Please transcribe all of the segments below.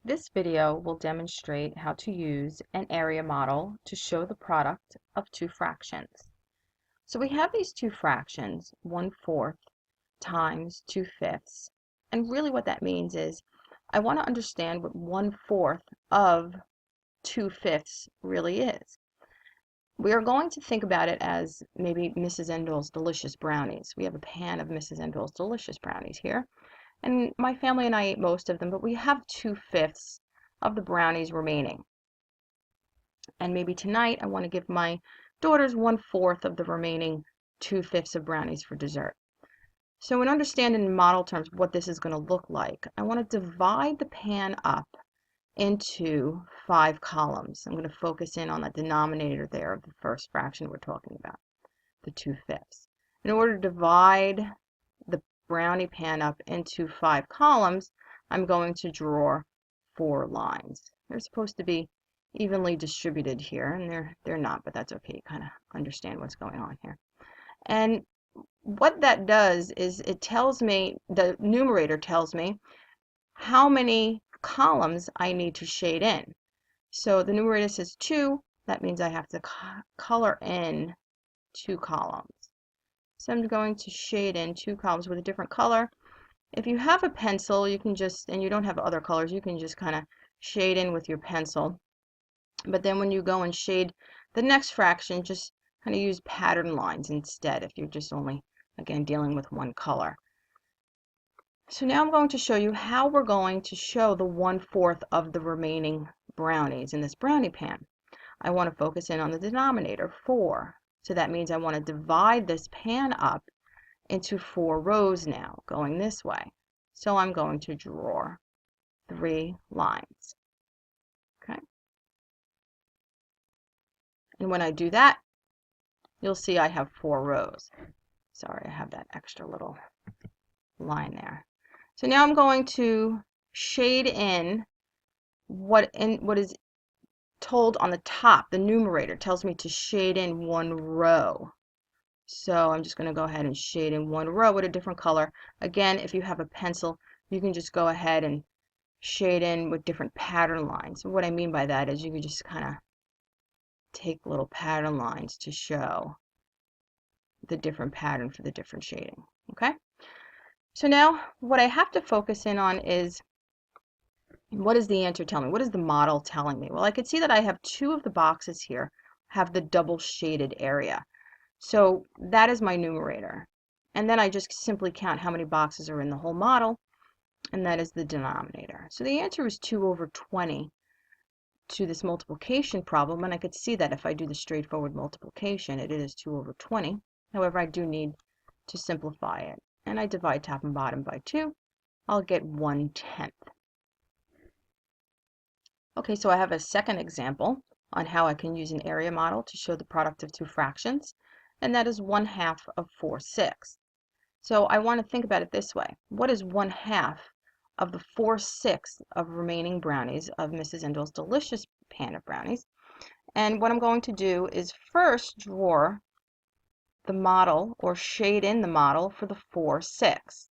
This video will demonstrate how to use an area model to show the product of two fractions. So we have these two fractions, 1/4 times 2/5. And really what that means is I want to understand what 1/4 of 2/5 really is. We are going to think about it as maybe Mrs. Endell's Delicious Brownies. We have a pan of Mrs. Endell's Delicious Brownies here. And my family and I ate most of them, but we have 2/5 of the brownies remaining. And maybe tonight I want to give my daughters 1/4 of the remaining 2/5 of brownies for dessert. So in understanding in model terms what this is going to look like, I want to divide the pan up into 5 columns. I'm going to focus in on the denominator there of the first fraction we're talking about, the 2/5. In order to divide the brownie pan up into 5 columns, I'm going to draw 4 lines. They're supposed to be evenly distributed here, and they're not, but that's okay. You kind of understand what's going on here. And what that does is it tells me, the numerator tells me how many columns I need to shade in. So the numerator says 2, that means I have to color in 2 columns. So I'm going to shade in 2 columns with a different color. If you have a pencil, you can just, and you don't have other colors, you can just kind of shade in with your pencil. But then when you go and shade the next fraction, just kind of use pattern lines instead if you're just only, again, dealing with one color. So now I'm going to show you how we're going to show the 1/4 of the remaining brownies in this brownie pan. I want to focus in on the denominator, 4. So that means I want to divide this pan up into 4 rows now, going this way. So I'm going to draw 3 lines. Okay. And when I do that, you'll see I have 4 rows. Sorry, I have that extra little line there. So now I'm going to shade in what is told on the top. The numerator tells me to shade in 1 row. So I'm just going to go ahead and shade in 1 row with a different color. Again, if you have a pencil, you can just go ahead and shade in with different pattern lines. And what I mean by that is you can just kind of take little pattern lines to show the different pattern for the different shading. Okay? So now what I have to focus in on is, what does the answer tell me? What is the model telling me? Well, I could see that I have 2 of the boxes here have the double shaded area. So that is my numerator. And then I just simply count how many boxes are in the whole model, and that is the denominator. So the answer is 2/20 to this multiplication problem, and I could see that if I do the straightforward multiplication, it is 2/20. However, I do need to simplify it, and I divide top and bottom by 2. I'll get 1/10. Okay, so I have a second example on how I can use an area model to show the product of two fractions, and that is 1/2 of 4/6. So I want to think about it this way. What is 1/2 of the 4/6 of remaining brownies of Mrs. Endell's Delicious pan of brownies? And what I'm going to do is first draw the model, or shade in the model, for the 4/6.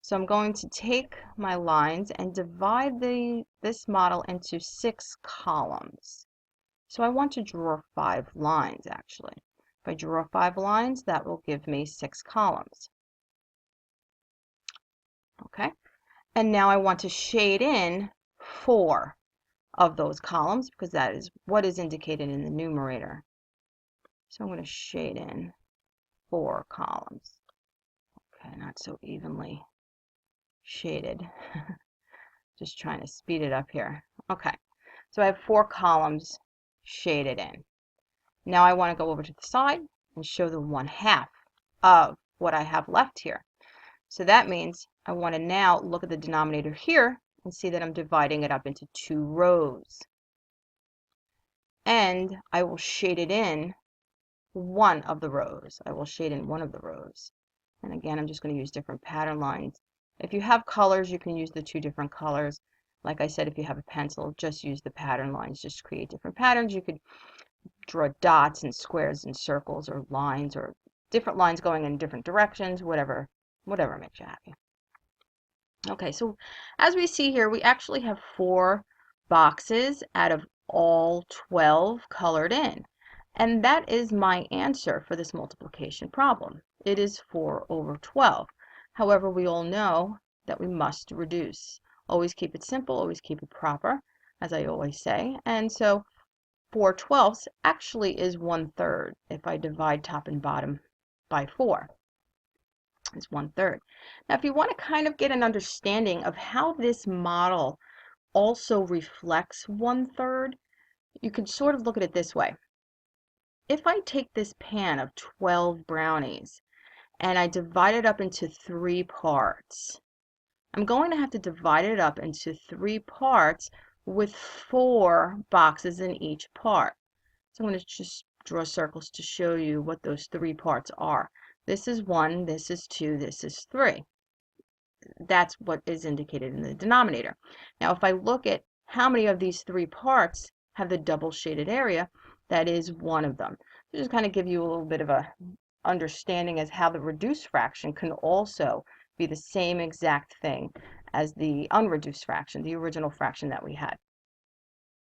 So I'm going to take my lines and divide this model into 6 columns. So I want to draw 5 lines actually. If I draw 5 lines, that will give me 6 columns. Okay, and now I want to shade in 4 of those columns because that is what is indicated in the numerator. So I'm going to shade in 4 columns. Okay, not so evenly shaded. Just trying to speed it up here. Okay, so I have 4 columns shaded in. Now I want to go over to the side and show the 1/2 of what I have left here. So that means I want to now look at the denominator here and see that I'm dividing it up into 2 rows. And I will shade it in one of the rows. I will shade in one of the rows. And again, I'm just going to use different pattern lines. If you have colors, you can use the 2 different colors. Like I said, if you have a pencil, just use the pattern lines. Just create different patterns. You could draw dots and squares and circles or lines or different lines going in different directions, whatever makes you happy. Okay, so as we see here, we actually have 4 boxes out of all 12 colored in. And that is my answer for this multiplication problem. It is 4 over 12. However, we all know that we must reduce. Always keep it simple, always keep it proper, as I always say. And so 4/12 actually is 1/3 if I divide top and bottom by 4. Is 1/3. Now, if you want to kind of get an understanding of how this model also reflects 1/3, you can sort of look at it this way. If I take this pan of 12 brownies and I divide it up into 3 parts, I'm going to have to divide it up into 3 parts with 4 boxes in each part. So I'm going to just draw circles to show you what those 3 parts are. This is 1, this is 2, this is 3. That's what is indicated in the denominator. Now, if I look at how many of these 3 parts have the double shaded area, that is one of them. So just kind of give you a little bit of a understanding as how the reduced fraction can also be the same exact thing as the unreduced fraction, the original fraction that we had.